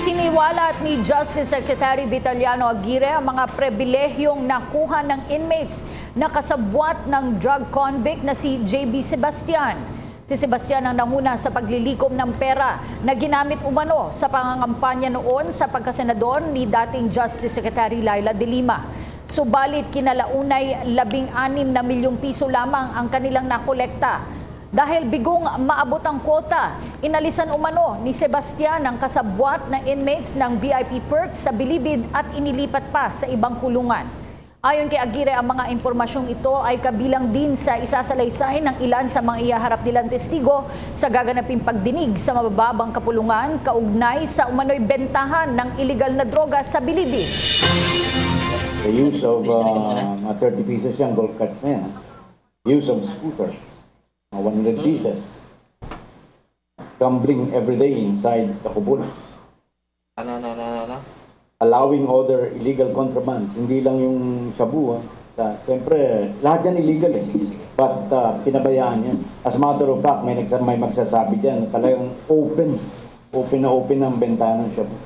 Isiniwalat ni Justice Secretary Vitaliano Aguirre ang mga pribilehyong nakuha ng inmates na kasabwat ng drug convict na si JB Sebastian. Si Sebastian ang nanguna sa paglilikom ng pera na ginamit umano sa pangangampanya noon sa pagkasenador ni dating Justice Secretary Laila de Lima. Subalit kinalaunay 16 na milyong piso lamang ang kanilang nakolekta. Dahil bigong maabot ang kwota, inalisan umano ni Sebastian ang kasabwat na inmates ng VIP perks sa Bilibid at inilipat pa sa ibang kulungan. Ayon kay Aguirre, ang mga impormasyong ito ay kabilang din sa isasalaysay ng ilan sa mga ihaharap nilang testigo sa gaganaping pagdinig sa mabababang kapulungan kaugnay sa umano'y bentahan ng iligal na droga sa Bilibid. The use of 30 pieces yung gold cards na yan. Use of scooter. 100 pieces. Gambling every day inside Kakubul. Allowing other illegal contrabands. Hindi lang yung shabu. Siyempre, lahat yan illegal eh. But pinabayaan yan. As a matter of fact, may magsasabi dyan, talagang open ang bentahan ng shabu.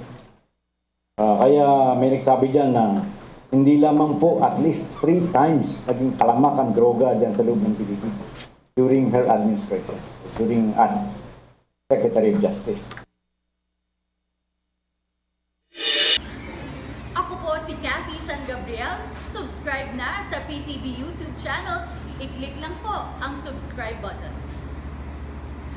Kaya may nagsabi dyan na hindi lamang po at least 3 times naging talamak ang droga dyan sa loob ng Pilipinas during her administration, during as Secretary of Justice. Ako po si Cathy San Gabriel. Subscribe na sa PTV YouTube channel. I-click lang po ang subscribe button.